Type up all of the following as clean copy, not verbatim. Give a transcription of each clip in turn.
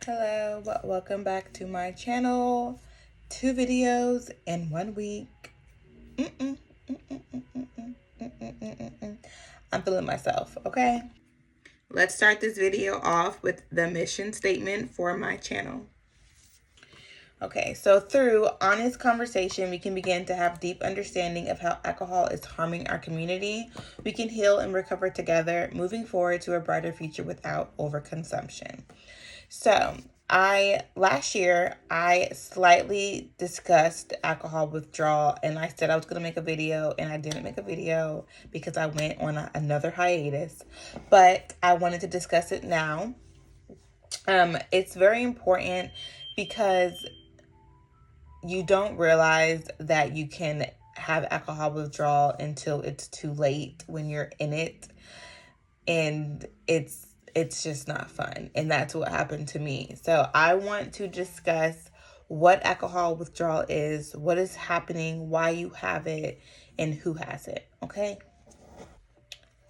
Hello, welcome back to my channel. 2 videos in 1 week. I'm feeling myself, okay? Let's start this video off with the mission statement for my channel. Okay, so through honest conversation, we can begin to have deep understanding of how alcohol is harming our community. We can heal and recover together, moving forward to a brighter future without overconsumption. So last year I slightly discussed alcohol withdrawal, and I said I was going to make a video, and I didn't make a video because I went on another hiatus, but I wanted to discuss it now. It's very important because you don't realize that you can have alcohol withdrawal until it's too late when you're in it, and it's just not fun. And that's what happened to me. So I want to discuss what alcohol withdrawal is, what is happening, why you have it, and who has it. Okay?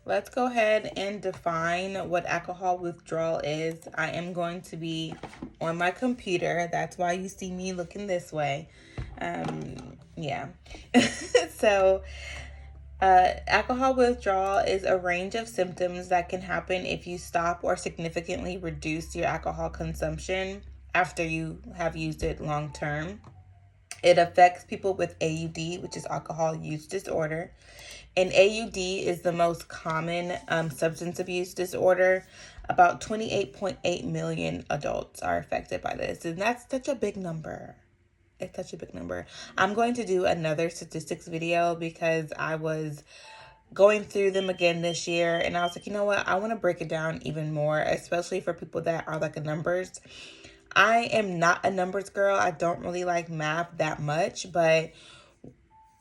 Let's go ahead and define what alcohol withdrawal is. I am going to be on my computer. That's why you see me looking this way. Yeah. So alcohol withdrawal is a range of symptoms that can happen if you stop or significantly reduce your alcohol consumption after you have used it long term. It affects people with AUD, which is alcohol use disorder. And AUD is the most common substance abuse disorder. About 28.8 million adults are affected by this. And that's such a big number. It's such a big number. I'm going to do another statistics video because I was going through them again this year. And I was like, you know what? I want to break it down even more, especially for people that are like a numbers. I am not a numbers girl. I don't really like math that much, but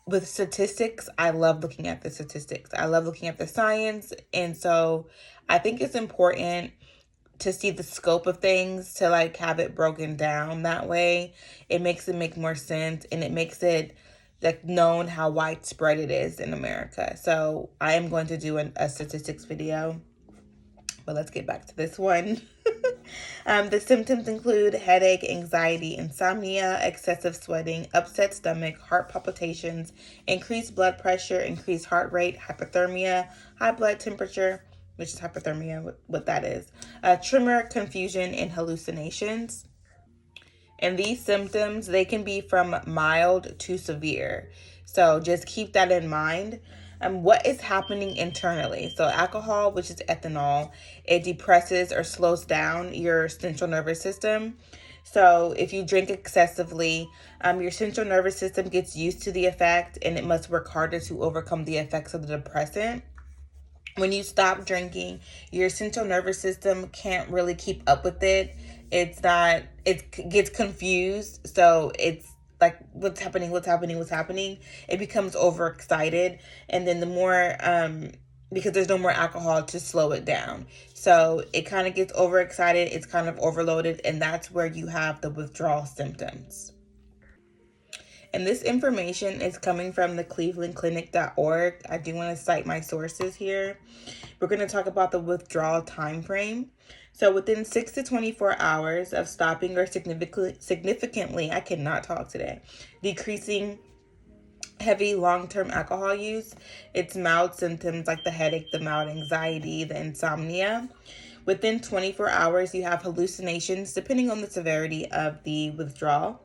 with statistics, I love looking at the statistics. I love looking at the science. And so I think it's important to see the scope of things, to like have it broken down that way. It makes it make more sense, and it makes it like known how widespread it is in America. So I am going to do a statistics video, but let's get back to this one. The symptoms include headache, anxiety, insomnia, excessive sweating, upset stomach, heart palpitations, increased blood pressure, increased heart rate, hypothermia, high blood temperature, which is hypothermia, what that is, tremor, confusion, and hallucinations. And these symptoms, they can be from mild to severe. So just keep that in mind. What is happening internally? So alcohol, which is ethanol, it depresses or slows down your central nervous system. So if you drink excessively, your central nervous system gets used to the effect, and it must work harder to overcome the effects of the depressant. When you stop drinking, your central nervous system can't really keep up with it. It gets confused. So it's like, what's happening? It becomes overexcited. And then the more, because there's no more alcohol to slow it down. So it kind of gets overexcited. It's kind of overloaded. And that's where you have the withdrawal symptoms. And this information is coming from the clevelandclinic.org. I do want to cite my sources here. We're going to talk about the withdrawal time frame. So within 6 to 24 hours of stopping or significantly, I cannot talk today, decreasing heavy long-term alcohol use, it's mild symptoms like the headache, the mild anxiety, the insomnia. Within 24 hours, you have hallucinations depending on the severity of the withdrawal.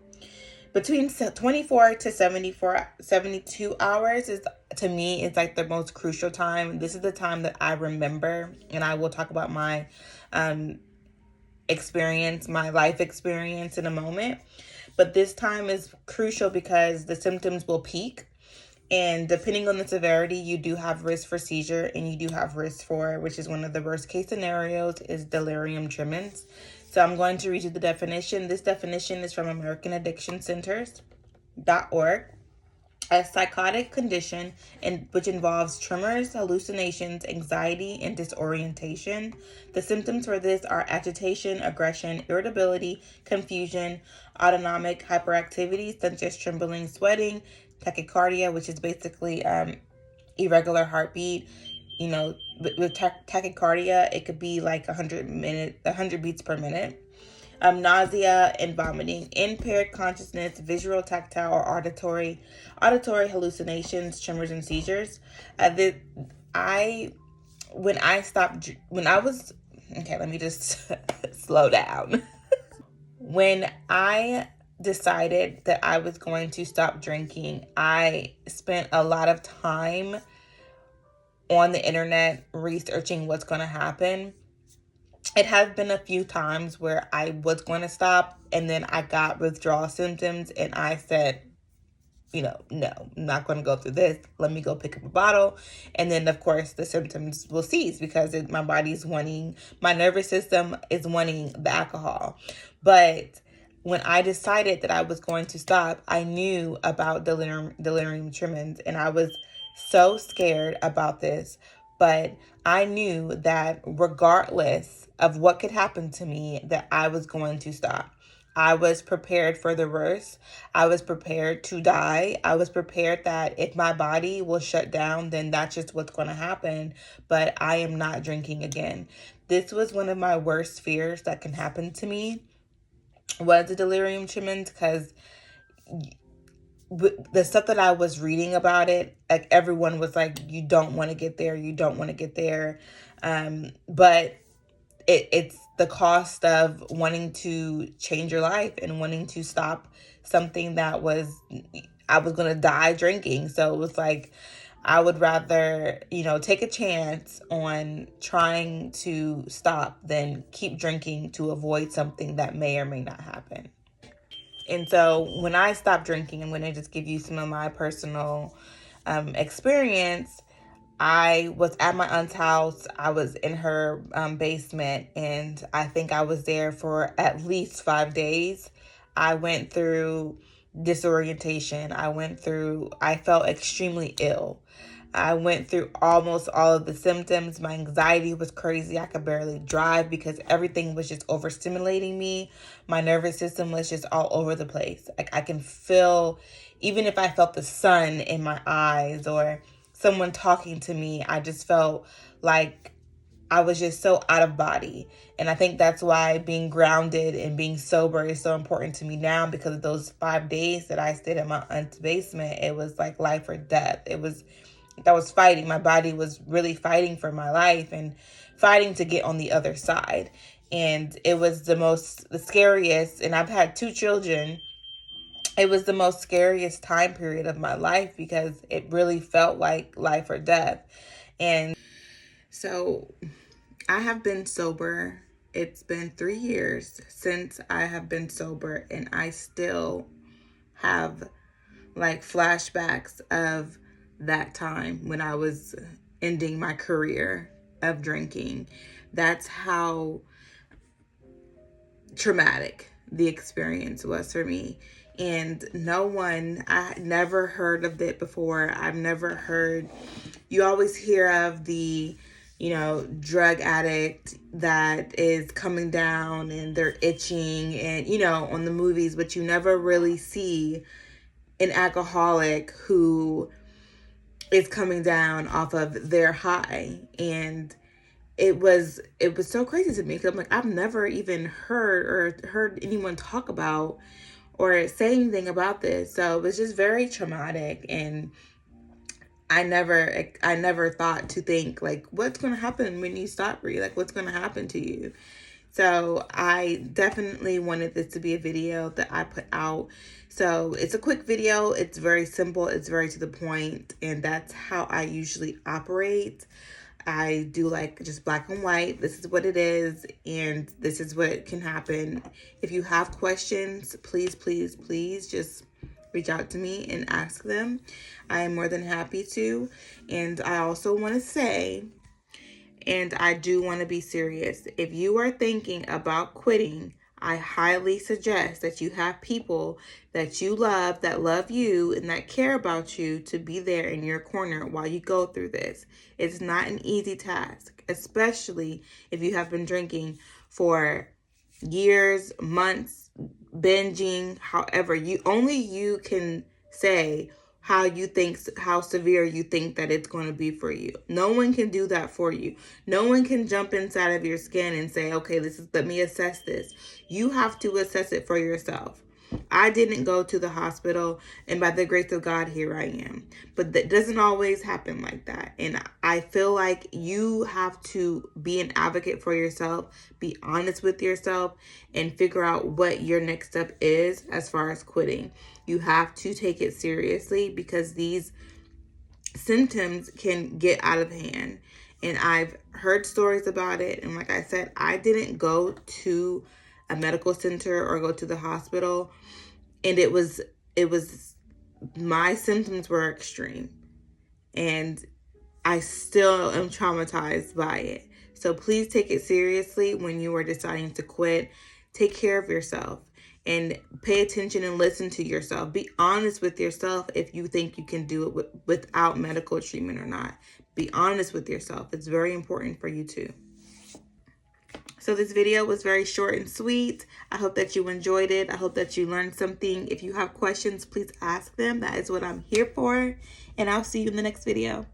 Between 24 to 72 hours is, to me, it's like the most crucial time. This is the time that I remember, and I will talk about my experience, my life experience in a moment. But this time is crucial because the symptoms will peak. And depending on the severity, you do have risk for seizure, and you do have risk for, which is one of the worst case scenarios, is delirium tremens. So I'm going to read you the definition. This definition is from American Addiction Centers.org. A psychotic condition which involves tremors, hallucinations, anxiety, and disorientation. The symptoms for this are agitation, aggression, irritability, confusion, autonomic hyperactivity, such as trembling, sweating, tachycardia, which is basically irregular heartbeat. You know, with tachycardia, it could be like 100 beats per minute. nausea and vomiting, impaired consciousness, visual, tactile, or auditory hallucinations, tremors, and seizures. I when I stopped when I was okay, let me just slow down. When I decided that I was going to stop drinking, I spent a lot of time on the internet researching what's going to happen. It has been a few times where I was going to stop and then I got withdrawal symptoms and I said, no, I'm not going to go through this. Let me go pick up a bottle. And then, of course, the symptoms will cease because my nervous system is wanting the alcohol. But when I decided that I was going to stop, I knew about delirium tremens, and I was so scared about this. But I knew that regardless of what could happen to me, that I was going to stop. I was prepared for the worst. I was prepared to die. I was prepared that if my body will shut down, then that's just what's going to happen. But I am not drinking again. This was one of my worst fears that can happen to me, was the delirium tremens, because the stuff that I was reading about it, like everyone was like, you don't want to get there. You don't want to get there. But it's the cost of wanting to change your life and wanting to stop something that I was going to die drinking. So it was like, I would rather, take a chance on trying to stop than keep drinking to avoid something that may or may not happen. And so when I stopped drinking, I'm going to just give you some of my personal experience. I was at my aunt's house. I was in her basement, and I think I was there for at least 5 days. I went through disorientation. I felt extremely ill. I went through almost all of the symptoms. My anxiety was crazy. I could barely drive because everything was just overstimulating me. My nervous system was just all over the place. Like I can feel, even if I felt the sun in my eyes or someone talking to me, I just felt like I was just so out of body. And I think that's why being grounded and being sober is so important to me now, because of those 5 days that I stayed in my aunt's basement. It was like life or death. I was fighting. My body was really fighting for my life and fighting to get on the other side. And it was the scariest, and I've had 2 children. It was the most scariest time period of my life because it really felt like life or death. And so I have been sober. It's been 3 years since I have been sober, and I still have like flashbacks of that time when I was ending my career of drinking. That's how traumatic the experience was for me. And I never heard of it before. I've never heard, you always hear of the, drug addict that is coming down and they're itching and, on the movies, but you never really see an alcoholic who is coming down off of their high. And it was so crazy to me because I'm like, I've never even heard anyone talk about or say anything about this. So it was just very traumatic, and I never thought to think like, what's going to happen when you stop, like what's going to happen to you. So I definitely wanted this to be a video that I put out. So it's a quick video. It's very simple. It's very to the point. And that's how I usually operate. I do like just black and white. This is what it is. And this is what can happen. If you have questions, please, please, please just reach out to me and ask them. I am more than happy to. And I also want to say, and I do want to be serious, if you are thinking about quitting, I highly suggest that you have people that you love, that love you, and that care about you to be there in your corner while you go through this. It's not an easy task, especially if you have been drinking for years, months, binging, however. You can say how severe you think that it's going to be for you. No one can do that for you. No one can jump inside of your skin and say, okay, let me assess this. You have to assess it for yourself. I didn't go to the hospital, and by the grace of God, here I am. But that doesn't always happen like that. And I feel like you have to be an advocate for yourself, be honest with yourself, and figure out what your next step is as far as quitting. You have to take it seriously because these symptoms can get out of hand. And I've heard stories about it. And like I said, I didn't go to a medical center or go to the hospital. And it was my symptoms were extreme. And I still am traumatized by it. So please take it seriously when you are deciding to quit. Take care of yourself and pay attention and listen to yourself. Be honest with yourself if you think you can do it without medical treatment or not. Be honest with yourself. It's very important for you too. So this video was very short and sweet. I hope that you enjoyed it. I hope that you learned something. If you have questions, please ask them. That is what I'm here for. And I'll see you in the next video.